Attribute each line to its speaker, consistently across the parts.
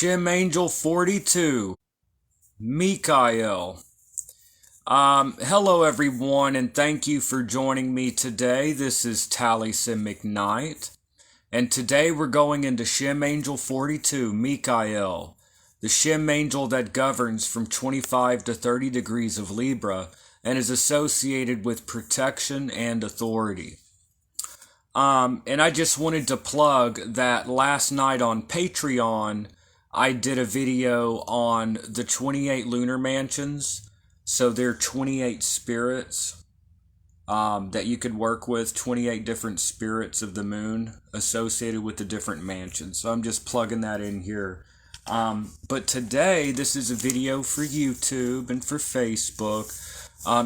Speaker 1: Shem Angel 42, Mikael. Hello everyone, and thank you for joining me today. This is Taliesin McKnight, and today we're going into Shem Angel 42, Mikael, the Shem Angel that governs from 25 to 30 degrees of Libra and is associated with protection and authority. And I just wanted to plug that last night on Patreon, I did a video on the 28 lunar mansions. So there are 28 spirits that you could work with, 28 different spirits of the moon associated with the different mansions. So I'm just plugging that in here. But today, this is a video for YouTube and for Facebook.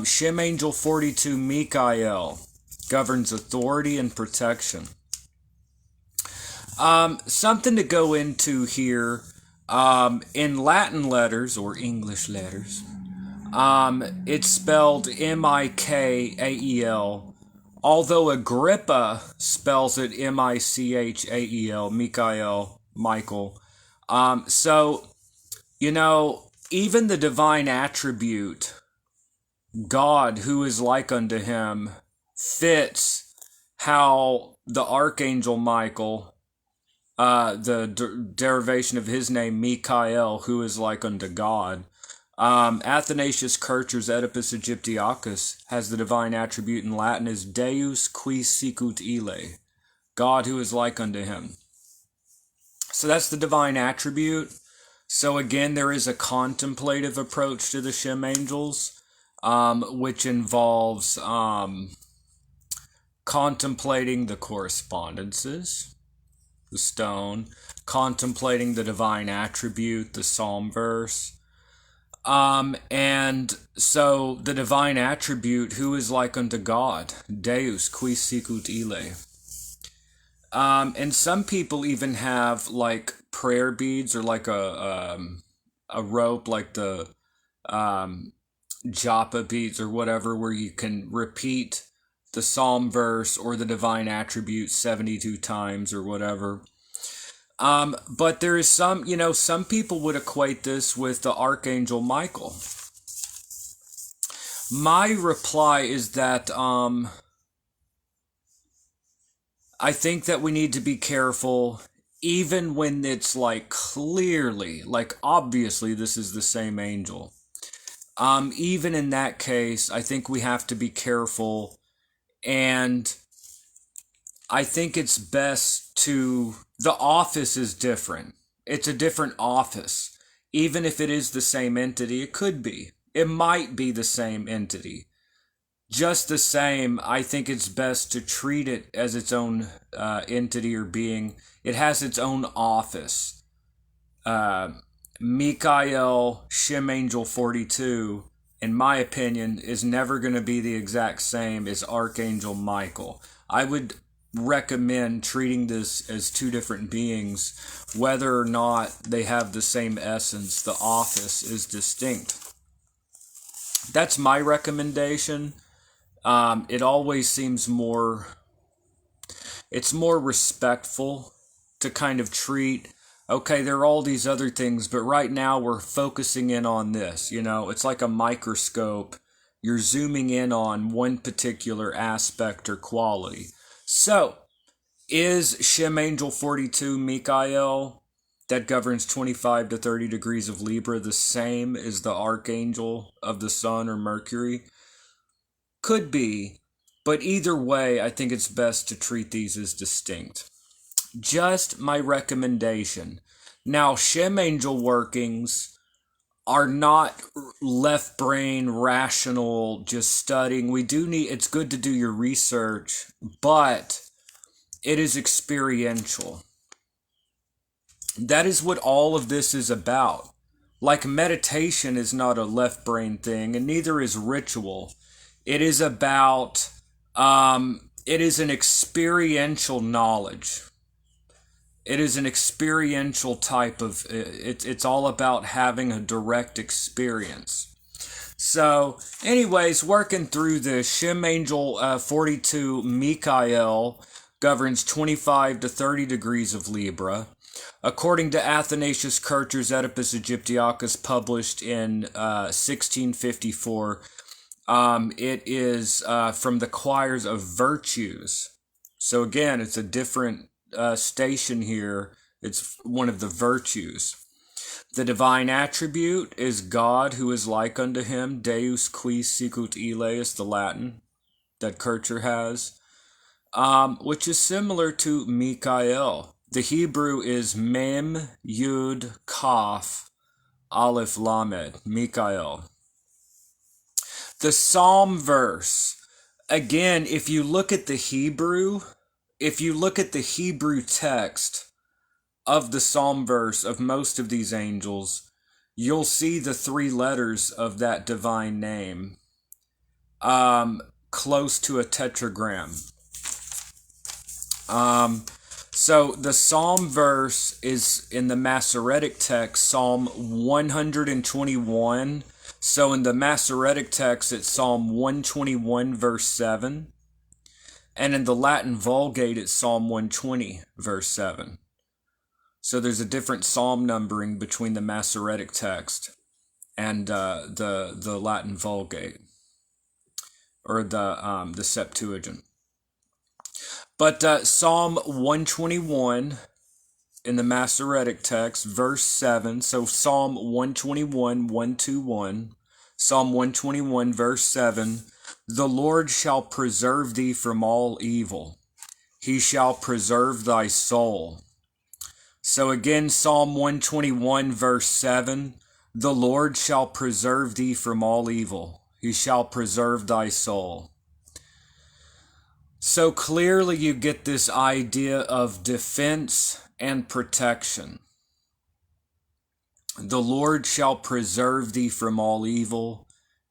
Speaker 1: Shem Angel 42 Mikael governs authority and protection. Something to go into here. In Latin letters, or English letters, it's spelled Mikael, although Agrippa spells it Michael, Michael. So, even the divine attribute, God, who is like unto him, fits how the Archangel Michael, the derivation of his name, Mikael, who is like unto God. Athanasius Kircher's Oedipus Egyptiacus has the divine attribute in Latin as Deus qui sicut ille, God who is like unto him. So that's the divine attribute. So again, there is a contemplative approach to the Shem Angels, which involves contemplating the correspondences, the stone, contemplating the divine attribute, the psalm verse. And so the divine attribute, who is like unto God, Deus qui sicut ille. And some people even have like prayer beads or like a rope, like the japa beads or whatever, where you can repeat the psalm verse or the divine attribute 72 times or whatever. But there is some people would equate this with the Archangel Michael. My reply is that I think that we need to be careful, even when it's like clearly, like obviously this is the same angel. Even in that case, I think we have to be careful, and I think it's best the office is different. It's a different office. Even if it is the same entity, it could be. It might be the same entity. Just the same, I think it's best to treat it as its own entity or being. It has its own office. Mikael, Shem Angel 42, in my opinion, is never going to be the exact same as Archangel Michael. I would recommend treating this as two different beings, whether or not they have the same essence. The office is distinct. That's my recommendation. It always seems it's more respectful to kind of treat, okay, there are all these other things, but right now we're focusing in on this. It's like a microscope. You're zooming in on one particular aspect or quality. So, is Shem Angel 42 Mikael, that governs 25 to 30 degrees of Libra, the same as the Archangel of the Sun or Mercury? Could be, but either way, I think it's best to treat these as distinct. Just my recommendation. Now, Shem Angel workings are not left brain rational, just studying. It's good to do your research, but it is experiential. That is what all of this is about. Like meditation is not a left brain thing, and neither is ritual. It is about, it is an experiential knowledge. It is an experiential type of, it's all about having a direct experience. So, anyways, working through this, Shem Angel 42 Mikael governs 25 to 30 degrees of Libra. According to Athanasius Kircher's Oedipus Aegyptiacus, published in 1654, it is from the choirs of virtues. So again, it's a different station here. It's one of the virtues. The divine attribute is God who is like unto him, Deus qui sicut ille is the Latin that Kircher has, which is similar to Mikael. The Hebrew is Mem, Yud, Kaf, Aleph, Lamed, Mikael. The Psalm verse, again, if you look at the Hebrew text of the Psalm verse of most of these angels, you'll see the 3 letters of that divine name close to a tetragram. So the Psalm verse is in the Masoretic text, Psalm 121. So in the Masoretic text, it's Psalm 121, verse 7. And in the Latin Vulgate, it's Psalm 120, verse 7. So there's a different psalm numbering between the Masoretic text and the Latin Vulgate, or the Septuagint. But Psalm 121 in the Masoretic text, verse 7. So Psalm 121, 121. Psalm 121, verse 7. The Lord shall preserve thee from all evil. He shall preserve thy soul. So again, Psalm 121, verse 7. The Lord shall preserve thee from all evil. He shall preserve thy soul. So clearly you get this idea of defense and protection. The Lord shall preserve thee from all evil.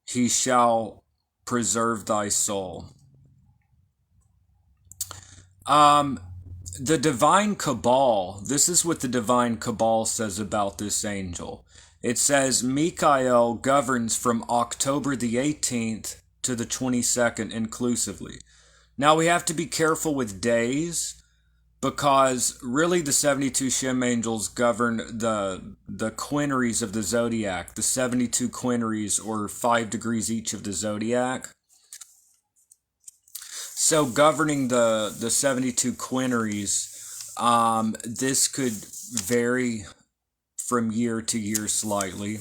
Speaker 1: He shall preserve thy soul. The divine Cabal, this is what the divine Cabal says about this angel. It says, Mikael governs from October the 18th to the 22nd inclusively. Now we have to be careful with days, because really the 72 Shem angels govern the quinaries of the zodiac, the 72 quinaries, or 5 degrees each of the zodiac. So governing the 72 quinaries, this could vary from year to year slightly,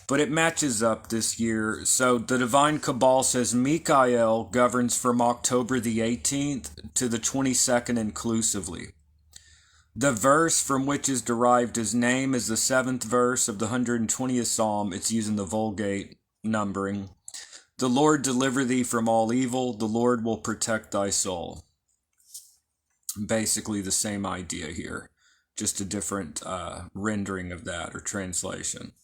Speaker 1: but it matches up this year. So the divine Cabal says Mikael governs from October the 18th to the 22nd inclusively. The verse from which is derived his name is the 7th verse of the 120th Psalm. It's using the Vulgate numbering. The Lord deliver thee from all evil. The Lord will protect thy soul. Basically the same idea here, just a different rendering of that, or translation.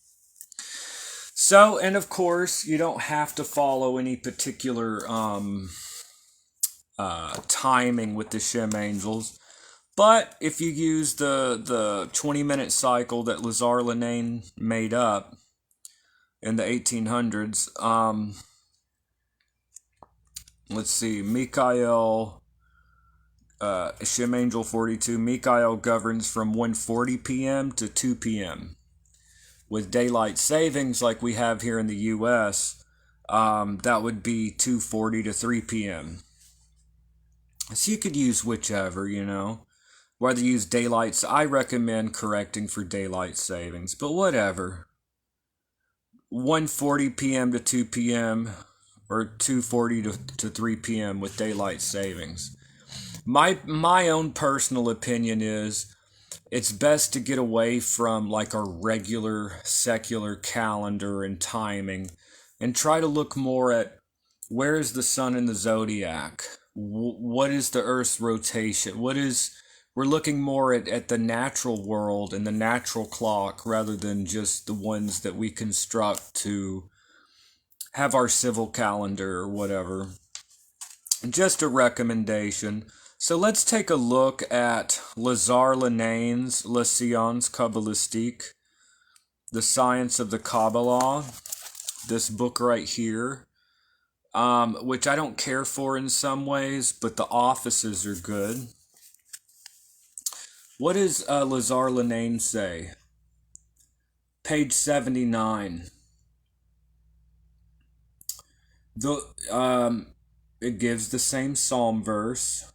Speaker 1: So, and of course, you don't have to follow any particular timing with the Shem angels. But if you use the 20-minute cycle that Lazare Lenain made up in the 1800s, let's see, Mikael, Shem Angel 42, Mikael governs from 1:40 p.m. to 2 p.m. With daylight savings like we have here in the U.S., that would be 2:40 to 3 p.m. So you could use whichever, Whether you use daylight, I recommend correcting for daylight savings, but whatever. 1:40 p.m. to 2 p.m. or 2:40 to 3 p.m. with daylight savings. My own personal opinion is it's best to get away from like our regular secular calendar and timing and try to look more at where is the sun in the zodiac? What is the Earth's rotation? We're looking more at the natural world and the natural clock rather than just the ones that we construct to have our civil calendar or whatever. Just a recommendation. So let's take a look at Lazare Lenain's Les Sciences Kabbalistiques, The Science of the Kabbalah, this book right here, which I don't care for in some ways, but the offices are good. What does Lazare Lenain say? Page 79. It gives the same psalm verse.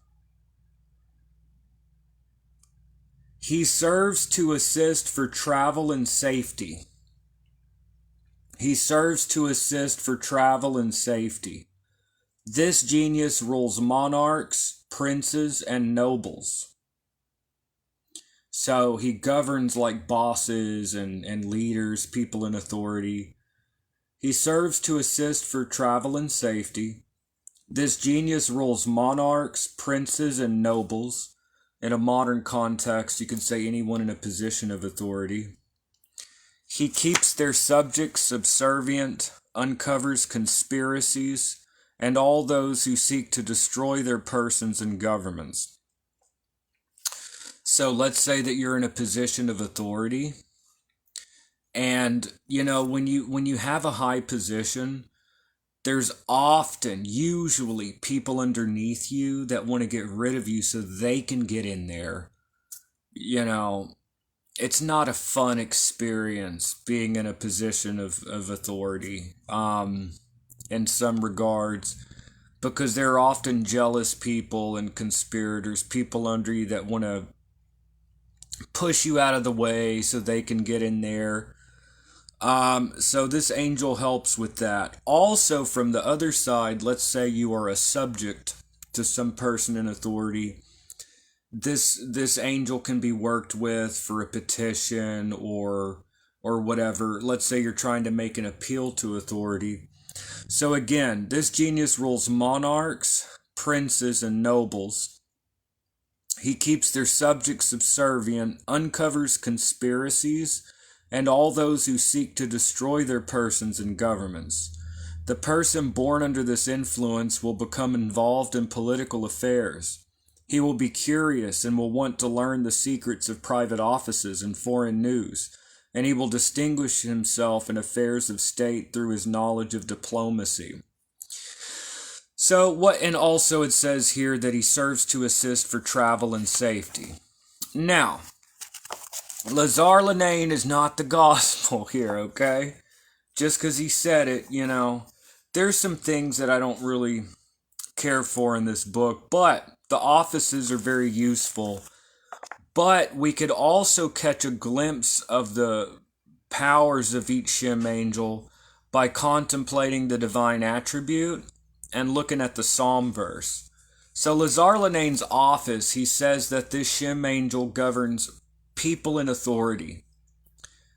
Speaker 1: He serves to assist for travel and safety. He serves to assist for travel and safety. This genius rules monarchs, princes, and nobles. So he governs like bosses and leaders, people in authority. He serves to assist for travel and safety. This genius rules monarchs, princes, and nobles. In a modern context, you could say anyone in a position of authority. He keeps their subjects subservient, uncovers conspiracies, and all those who seek to destroy their persons and governments. So let's say that you're in a position of authority, and when you have a high position, there's often, usually, people underneath you that want to get rid of you so they can get in there. It's not a fun experience being in a position of authority, in some regards, because there are often jealous people and conspirators, people under you that want to push you out of the way so they can get in there. So this angel helps with that. Also, from the other side, let's say you are a subject to some person in authority. This angel can be worked with for a petition or whatever. Let's say you're trying to make an appeal to authority. So again, this genius rules monarchs, princes, and nobles. He keeps their subjects subservient, uncovers conspiracies, and all those who seek to destroy their persons and governments. The person born under this influence will become involved in political affairs. He will be curious and will want to learn the secrets of private offices and foreign news, and he will distinguish himself in affairs of state through his knowledge of diplomacy. And also it says here that he serves to assist for travel and safety. Now, Lazare Lenain is not the gospel here, okay? Just because he said it, there's some things that I don't really care for in this book, but the offices are very useful. But we could also catch a glimpse of the powers of each Shem angel by contemplating the divine attribute and looking at the psalm verse. So Lazare Lenain's office, he says that this Shem angel governs people in authority.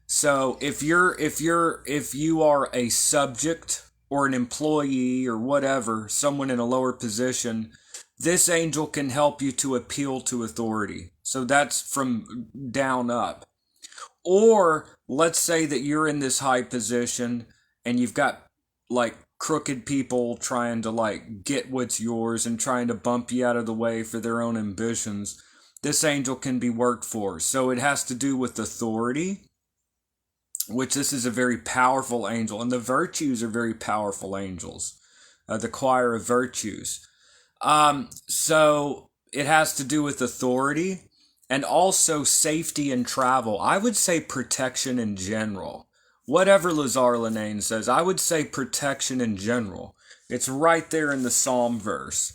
Speaker 1: So if you are a subject or an employee or whatever, someone in a lower position, this angel can help you to appeal to authority. So that's from down up. Or let's say that you're in this high position and you've got like crooked people trying to like get what's yours and trying to bump you out of the way for their own ambitions. This angel can be worked for. So it has to do with authority, which this is a very powerful angel. And the virtues are very powerful angels. The choir of virtues. So it has to do with authority and also safety and travel. I would say protection in general. Whatever Lazare Lenain says, I would say protection in general. It's right there in the psalm verse.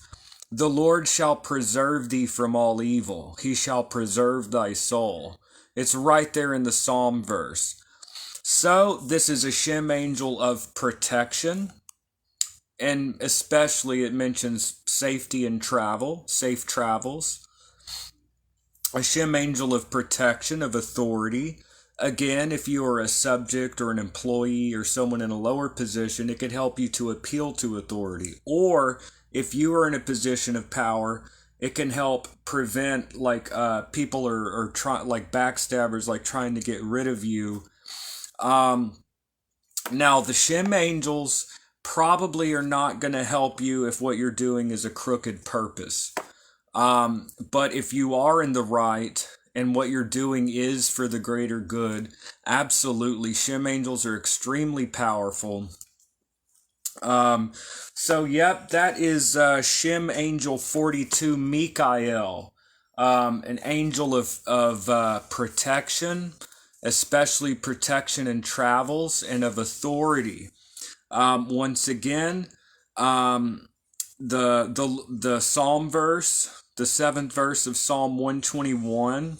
Speaker 1: The Lord shall preserve thee from all evil. He shall preserve thy soul. It's right there in the psalm verse. So this is a Shem angel of protection. And especially it mentions safety and travel, safe travels. A Shem angel of protection, of authority. Again, if you are a subject or an employee or someone in a lower position, it can help you to appeal to authority. Or if you are in a position of power, it can help prevent people are like backstabbers, like trying to get rid of you. Now the Shem angels probably are not going to help you if what you're doing is a crooked purpose. But if you are in the right and what you're doing is for the greater good, absolutely, Shem angels are extremely powerful. That is Shem Angel 42, Mikael. an angel of protection, especially protection in travels, and of authority. Once again, the Psalm verse, the seventh verse of Psalm 121.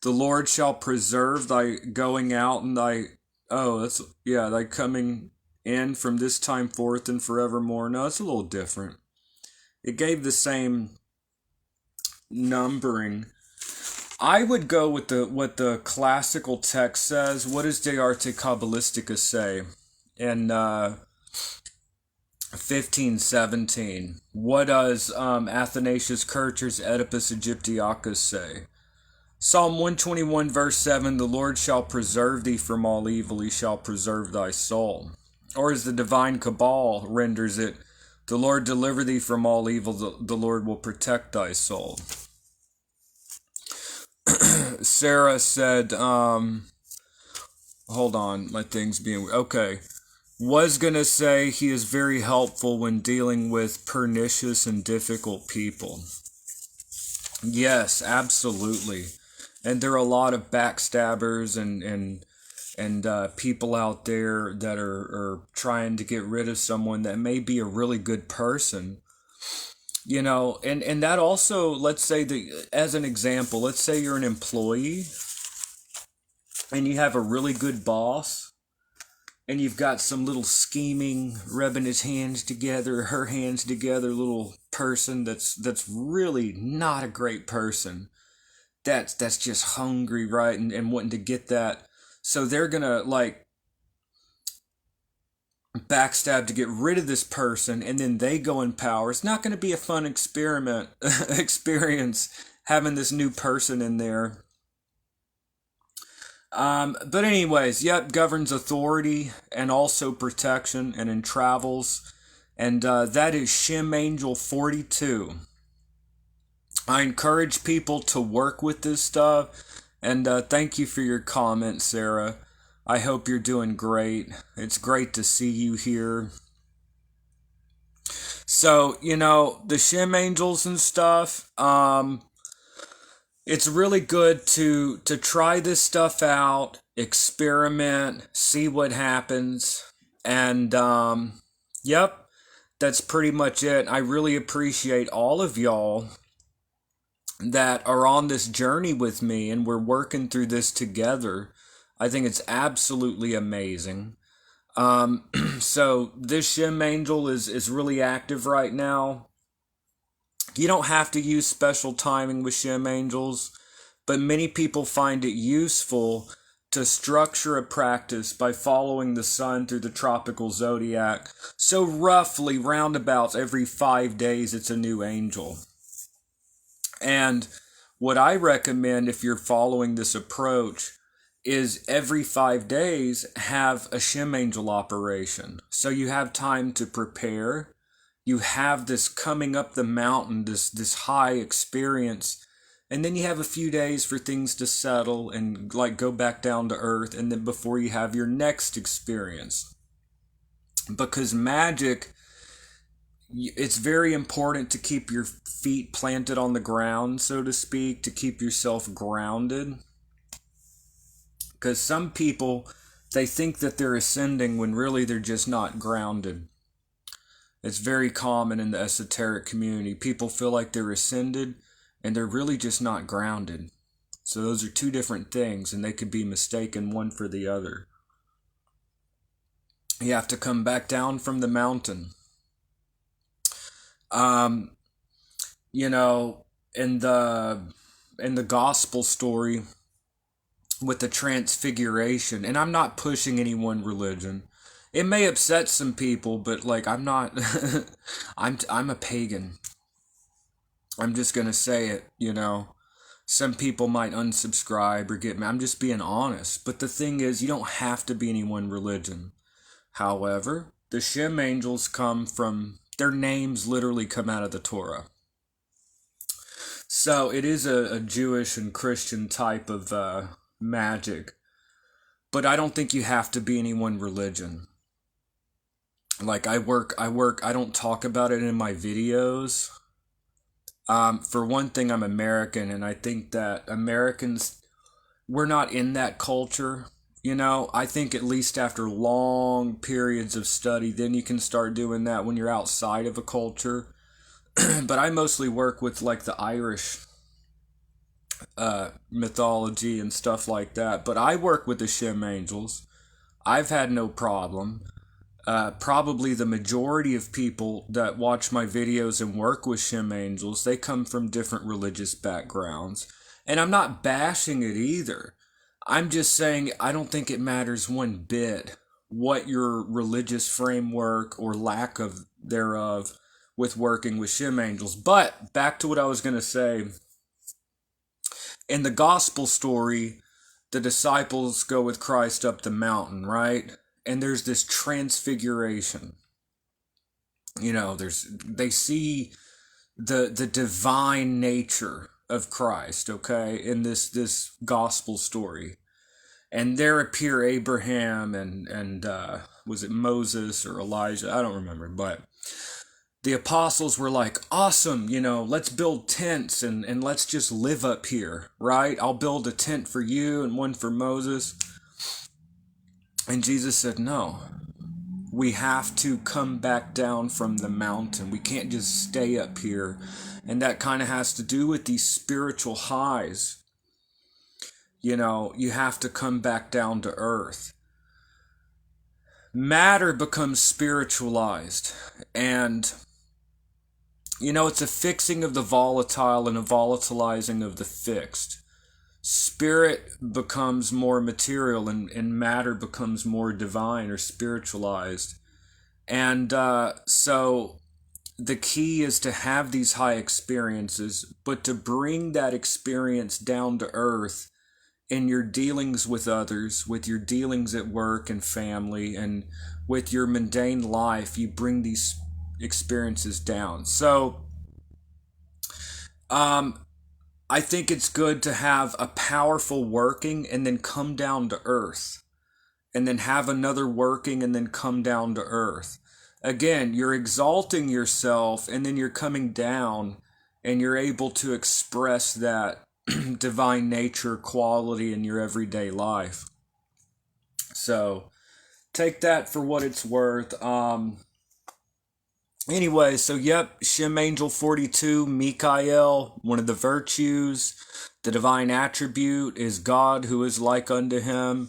Speaker 1: The Lord shall preserve thy going out and thy coming in from this time forth and forevermore. No, it's a little different. It gave the same numbering. I would go with what the classical text says. What does De Arte Kabbalistica say in 1517? What does Athanasius Kircher's Oedipus Aegyptiacus say? Psalm 121 verse 7, the Lord shall preserve thee from all evil, he shall preserve thy soul. Or as the Divine Cabal renders it, the Lord deliver thee from all evil, the Lord will protect thy soul. Sarah said, hold on, my thing's being, okay. Was gonna say he is very helpful when dealing with pernicious and difficult people. Yes, absolutely. And there are a lot of backstabbers and people out there that are trying to get rid of someone that may be a really good person. You know, and that also, let's say that, as an example, let's say you're an employee and you have a really good boss and you've got some little scheming, rubbing his hands together, her hands together, little person that's really not a great person. That's just hungry, right? And wanting to get that. So they're gonna like backstab to get rid of this person, and then they go in power. It's not gonna be a fun experience having this new person in there. But anyways, yep, governs authority and also protection and in travels. And that is Shem Angel 42. I encourage people to work with this stuff. And thank you for your comment, Sarah. I hope you're doing great. It's great to see you here. So, you know, the Shem Angels and stuff, it's really good to try this stuff out, experiment, see what happens. And, yep, that's pretty much it. I really appreciate all of y'all that are on this journey with me, and we're working through this together. I think it's absolutely amazing. So this Shem Angel is really active right now. You don't have to use special timing with Shem Angels, but many people find it useful to structure a practice by following the sun through the tropical zodiac. So roughly, roundabouts, every 5 days, it's a new angel. And what I recommend if you're following this approach is every 5 days have a Shem Angel operation. So you have time to prepare. You have this coming up the mountain, this high experience. And then you have a few days for things to settle and like go back down to earth. And then before you have your next experience. Because magic, it's very important to keep your feet planted on the ground, so to speak, to keep yourself grounded. Because some people, they think that they're ascending when really they're just not grounded. It's very common in the esoteric community. People feel like they're ascended and they're really just not grounded. So those are two different things, and they could be mistaken one for the other. You have to come back down from the mountain. You know, in the gospel story with the transfiguration, and I'm not pushing any one religion. It may upset some people, but like I'm not I'm a pagan. I'm just gonna say it, you know. Some people might unsubscribe or get me. I'm just being honest. But the thing is, you don't have to be any one religion. However, the Shem Angels come from, their names literally come out of the Torah. So it is a Jewish and Christian type of magic. But I don't think you have to be any one religion. Like I don't talk about it in my videos. For one thing, I'm American, and I think that Americans, we're not in that culture. I think at least after long periods of study, then you can start doing that when you're outside of a culture. But I mostly work with like the Irish mythology and stuff like that. But I work with the Shem angels. I've had no problem. Probably the majority of people that watch my videos and work with Shem angels, they come from different religious backgrounds. And I'm not bashing it either. I'm just saying I don't think it matters one bit what your religious framework or lack of thereof with working with Shem angels. But back to what I was going to say. In the gospel story, the disciples go with Christ up the mountain, right? And there's this transfiguration. They see the divine nature of Christ, okay, in this gospel story. And there appear Abraham and was it Moses or Elijah? I don't remember, but the apostles were like, awesome, let's build tents and let's just live up here, right? I'll build a tent for you and one for Moses. And Jesus said, no, we have to come back down from the mountain. We can't just stay up here. And that kind of has to do with these spiritual highs. You have to come back down to earth. Matter becomes spiritualized. And it's a fixing of the volatile and a volatilizing of the fixed. Spirit becomes more material and matter becomes more divine or spiritualized. And so the key is to have these high experiences, but to bring that experience down to earth in your dealings with others, with your dealings at work and family, and with your mundane life, you bring these experiences down. So I think it's good to have a powerful working and then come down to earth, and then have another working and then come down to earth. Again, you're exalting yourself and then you're coming down and you're able to express that divine nature quality in your everyday life. So take that for what it's worth. Anyway, so yep, Shem Angel 42, Mikael, one of the virtues, the divine attribute is God who is like unto him.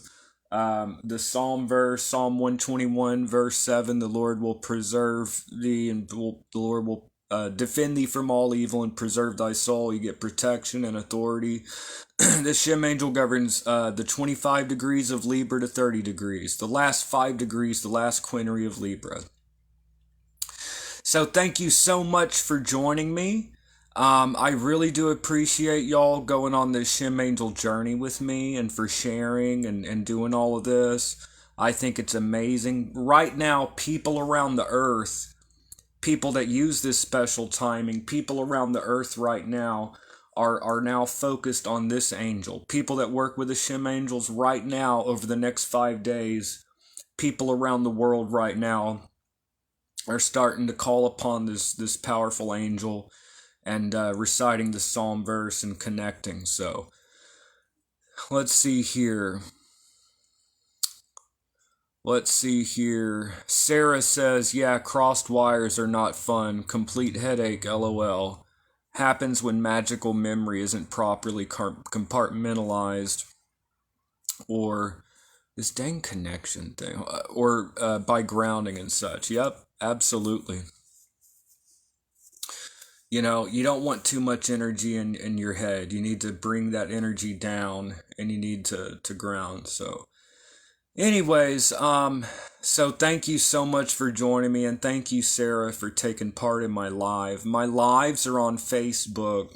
Speaker 1: The Psalm verse, Psalm 121, verse 7, the Lord will preserve thee and the Lord will defend thee from all evil and preserve thy soul. You get protection and authority. The Shem Angel governs the 25 degrees of Libra to 30 degrees. The last 5 degrees, the last quinary of Libra. So thank you so much for joining me. I really do appreciate y'all going on this Shem Angel journey with me and for sharing and doing all of this. I think it's amazing. Right now, people around the earth, people that use this special timing, people around the earth right now are now focused on this angel. People that work with the Shem Angels right now over the next 5 days, people around the world right now are starting to call upon this powerful angel and reciting the psalm verse and connecting. So let's see here. Sarah says, yeah, crossed wires are not fun. Complete headache, LOL. Happens when magical memory isn't properly compartmentalized, or this dang connection thing, or by grounding and such. Yep, absolutely. You don't want too much energy in your head. You need to bring that energy down and you need to ground. So anyways, so thank you so much for joining me, and thank you, Sarah, for taking part in my live. My lives are on Facebook,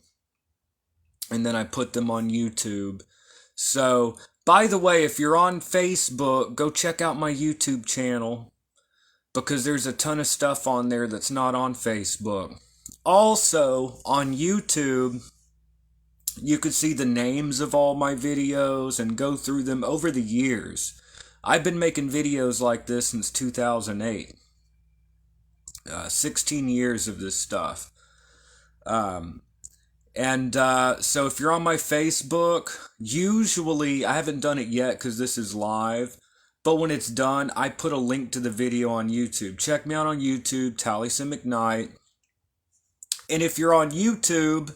Speaker 1: and then I put them on YouTube. So, by the way, if you're on Facebook, go check out my YouTube channel, because there's a ton of stuff on there that's not on Facebook. Also, on YouTube, you could see the names of all my videos and go through them over the years. I've been making videos like this since 2008. 16 years of this stuff. And so if you're on my Facebook, usually, I haven't done it yet because this is live, but when it's done, I put a link to the video on YouTube. Check me out on YouTube, Taliesin McKnight. And if you're on YouTube,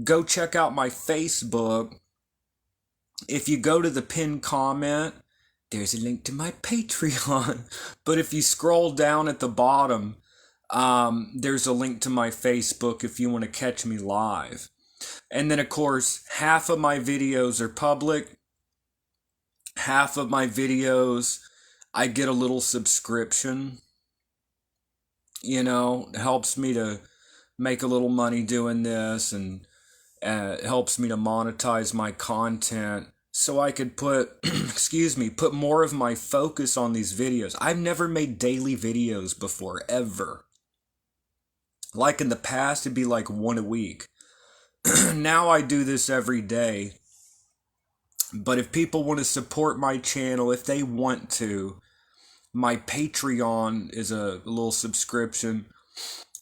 Speaker 1: go check out my Facebook. If you go to the pinned comment, there's a link to my Patreon. But if you scroll down at the bottom, there's a link to my Facebook if you want to catch me live. And then, of course, half of my videos are public. Half of my videos, I get a little subscription. You know, it helps me to make a little money doing this, and it helps me to monetize my content so I could put, put more of my focus on these videos. I've never made daily videos before, ever. Like in the past, it'd be like one a week. Now I do this every day. But if people want to support my channel, if they want to, my Patreon is a little subscription.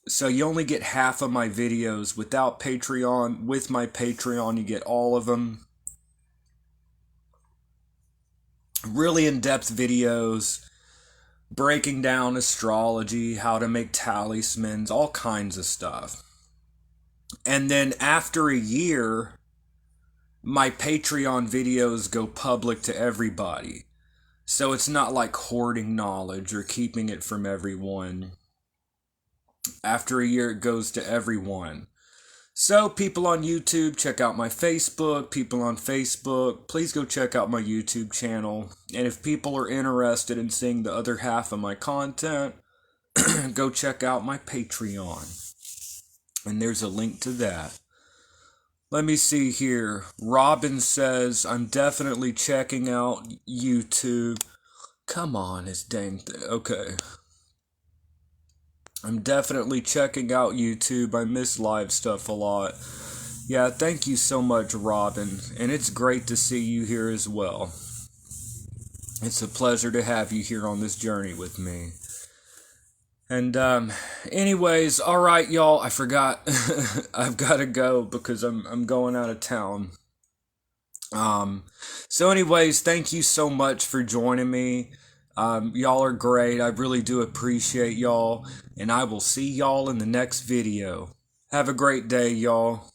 Speaker 1: So you only get half of my videos without Patreon. With my Patreon, you get all of them. Really in-depth videos, breaking down astrology, how to make talismans, all kinds of stuff. And then after a year, my Patreon videos go public to everybody. So it's not like hoarding knowledge or keeping it from everyone. After a year, it goes to everyone. So people on YouTube, check out my Facebook. People on Facebook, please go check out my YouTube channel. And if people are interested in seeing the other half of my content, go check out my Patreon. And there's a link to that. Let me see here. Robin says, I'm definitely checking out YouTube. Come on, this dang thing. Okay. I'm definitely checking out YouTube. I miss live stuff a lot. Yeah, thank you so much, Robin. And it's great to see you here as well. It's a pleasure to have you here on this journey with me. And anyways, all right, y'all. I forgot. I've got to go because I'm going out of town. So anyways, thank you so much for joining me. Y'all are great. I really do appreciate y'all. And I will see y'all in the next video. Have a great day, y'all.